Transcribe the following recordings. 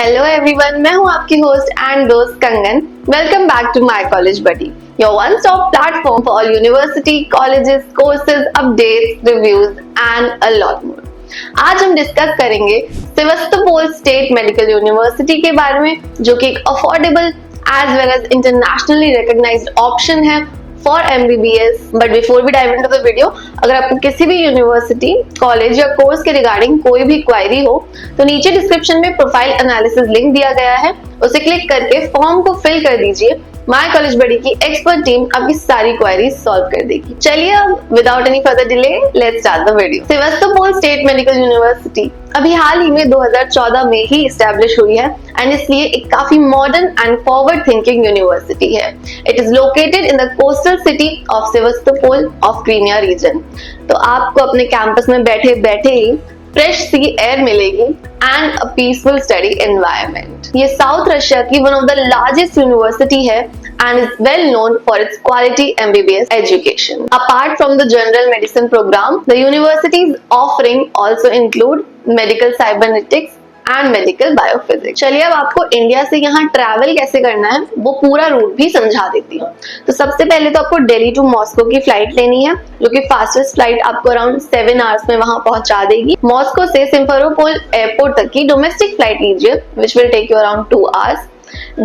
Hello everyone, मैं हूं आपकी होस्ट एंड दोस्त Kangan. Welcome back to my college buddy, your one stop platform for all university, colleges, courses, updates, reviews and a lot more. आज हम discuss करेंगे Sevastopol state medical university के बारे में, जो कि एक affordable as well as internationally recognised option है for MBBS। But before we dive into the video, अगर आपको किसी भी यूनिवर्सिटी, कॉलेज या कोर्स के रिगार्डिंग कोई भी क्वेरी हो तो नीचे डिस्क्रिप्शन में प्रोफाइल एनालिसिस लिंक दिया गया है, उसे क्लिक करके फॉर्म को फिल कर दीजिए। माय कॉलेज बडी की एक्सपर्ट टीम आपकी सारी क्वेरीज सॉल्व कर देगी। चलिए अब without any further delay let's start the video. Sevastopol state medical university अभी हाल ही में 2014 में ही एस्टैब्लिश हुई है एंड इसलिए एक काफी modern and forward thinking university है। It is located in the coastal city of Sevastopol of Crimea region. तो आपको अपने कैंपस में बैठे बैठे ही फ्रेश सी एयर मिलेगी and a peaceful study environment. ये साउथ रशिया की one of the largest university है and is well known for its quality MBBS education. Apart from the general medicine program, the university's offering also include medical cybernetics and medical biophysics. चलिए अब आपको India से यहाँ travel कैसे करना है वो पूरा रूट भी समझा देती हूँ। तो सबसे पहले तो आपको दिल्ली टू मॉस्को की फ्लाइट लेनी है, जो कि फास्टेस्ट फ्लाइट आपको अराउंड 7 आवर्स में वहां पहुंचा देगी। मॉस्को से सिम्फेरोपोल एयरपोर्ट तक की डोमेस्टिक फ्लाइट लीजिए, which will take you around 2 hours.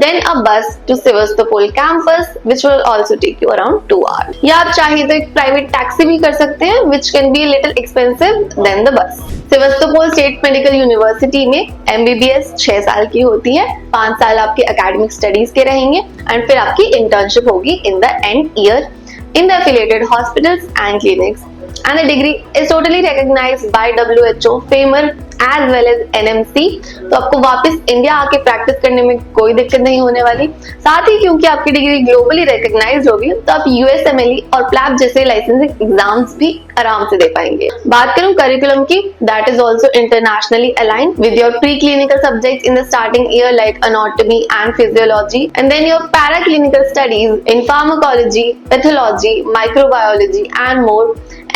Then a bus to Sevastopol campus, which will also take you around 2 hours. या आप चाहिए तो एक प्राइवेट टैक्सी भी कर सकते हैं, which can be a little expensive than the bus. Sevastopol state medical university में MBBS 6 साल की होती है, 5 साल आपके एकेडमिक स्टडीज के रहेंगे एंड फिर आपकी इंटर्नशिप होगी in the end year in the affiliated hospitals and clinics, and the degree is totally recognized by WHO, FAMR as well as NMC। तो आपको वापस इंडिया आके प्रैक्टिस करने में कोई दिक्कत नहीं होने वाली। साथ ही क्योंकि आपकी डिग्री ग्लोबली रिकॉग्नाइज्ड होगी तो आप USMLE और PLAB जैसे लाइसेंसिंग एग्जाम्स भी आराम से दे पाएंगे। बात करूं करिकुलम की, that is also internationally aligned with your pre clinical subjects in the starting year like anatomy and physiology, and then your para clinical studies in pharmacology, pathology, microbiology and more,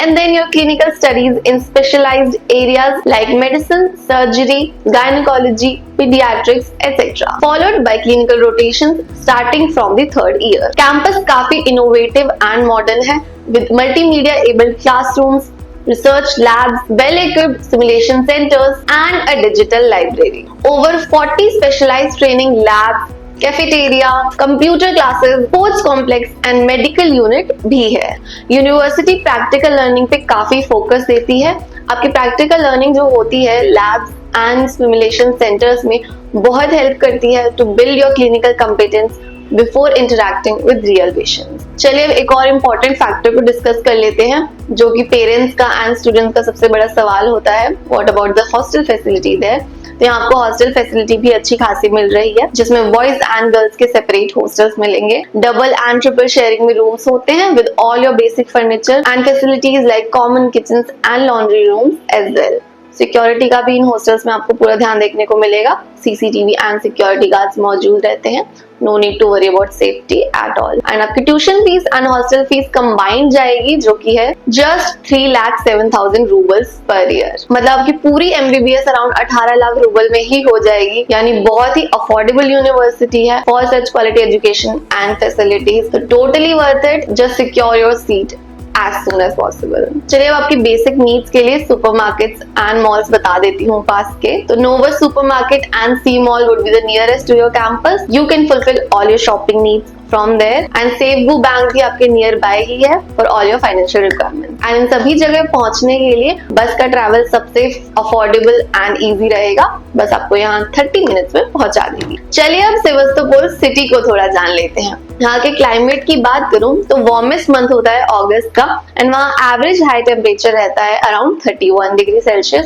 and then your clinical studies in specialized areas like medicine, surgery, gynecology, pediatrics, etc. followed by clinical rotations starting from the 3rd year. Campus काफी innovative and modern है with multimedia able classrooms, research labs, well-equipped simulation centers and a digital library. Over 40 specialized training labs, cafeteria, computer classes, sports complex and medical unit भी है। University practical learning पे काफी focus देती है। आपकी practical learning जो होती है लैब्स एंड सिमुलेशन सेंटर्स में बहुत हेल्प करती है to build your clinical competence before interacting with real patients. चलिए अब एक और इम्पोर्टेंट फैक्टर को डिस्कस कर लेते हैं, जो कि पेरेंट्स का एंड स्टूडेंट्स का सबसे बड़ा सवाल होता है, what about the hostel facility there. तो यहाँ आपको हॉस्टल फैसिलिटी भी अच्छी खासी मिल रही है, जिसमें बॉयज एंड गर्ल्स के सेपरेट हॉस्टल्स मिलेंगे। डबल एंड ट्रिपल शेयरिंग में रूम्स होते हैं with all your basic furniture and facilities like common kitchens and laundry rooms as well. Security का भी इन हॉस्टल्स में आपको पूरा ध्यान देखने को मिलेगा। CCTV एंड सिक्योरिटी गार्ड्स मौजूद रहते हैं। No need to worry about safety at all. And आपकी tuition fees and hostel fees combined जाएगी, जो कि है जस्ट 3,07,000 रूबल्स पर ईयर। मतलब आपकी पूरी MBBS अराउंड 18 लाख रूबल में ही हो जाएगी, यानी बहुत ही अफोर्डेबल यूनिवर्सिटी है for such quality education and facilities. तो totally worth it, just secure your seat as soon as possible। चलिए अब आपकी बेसिक नीड्स के लिए सुपरमार्केट्स एंड मॉल्स बता देती हूँ पास के। तो Novus supermarket and Sea Mall would be the nearest to your campus. You can fulfil all your shopping needs from there, and सेवगू बैंक भी आपके नियर बाय ही है for all your financial requirements। And in सभी जगह पहुंचने के लिए बस का ट्रैवल सबसे अफोर्डेबल एंड इजी रहेगा। बस आपको यहाँ 30 मिनट्स में पहुंचा देगी। चलिए अब सेवस्तोपोल सिटी को थोड़ा जान लेते हैं। यहाँ के क्लाइमेट की बात करूं तो वार्मेस्ट मंथ होता है अगस्त का, एंड वहाँ एवरेज हाई टेम्परेचर रहता है अराउंड 31 डिग्री सेल्सियस,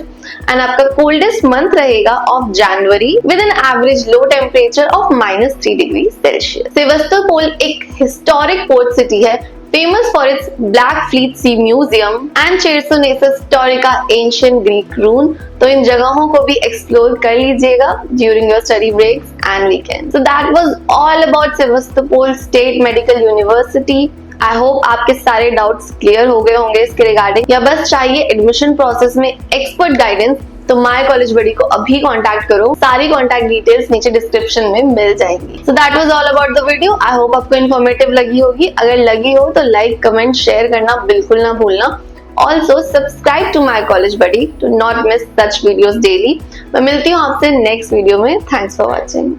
एंड आपका कोल्डेस्ट मंथ रहेगा of January with an average low temperature of -3 degree Celsius. Sevastopol एक हिस्टोरिक पोर्ट सिटी है, famous for its Black Fleet Sea Museum and Chersonesus Historica Ancient Greek Ruin। तो इन जगहों को भी explore कर लीजिएगा during your study breaks and weekends। So that was all about Sevastopol State Medical University। I hope आपके सारे doubts clear हो गए होंगे इसके रिगार्डिंग, या बस चाहिए एडमिशन प्रोसेस में एक्सपर्ट गाइडेंस तो माय कॉलेज बडी को अभी कांटेक्ट करो, सारी कांटेक्ट डिटेल्स नीचे डिस्क्रिप्शन में मिल जाएंगी। So that was all about the video. I hope आपको इन्फॉर्मेटिव लगी होगी। अगर लगी हो तो लाइक, कमेंट, शेयर करना बिल्कुल ना भूलना। Also subscribe to my college buddy to not miss such videos daily। मैं मिलती हूँ आपसे नेक्स्ट वीडियो में। Thanks for watching.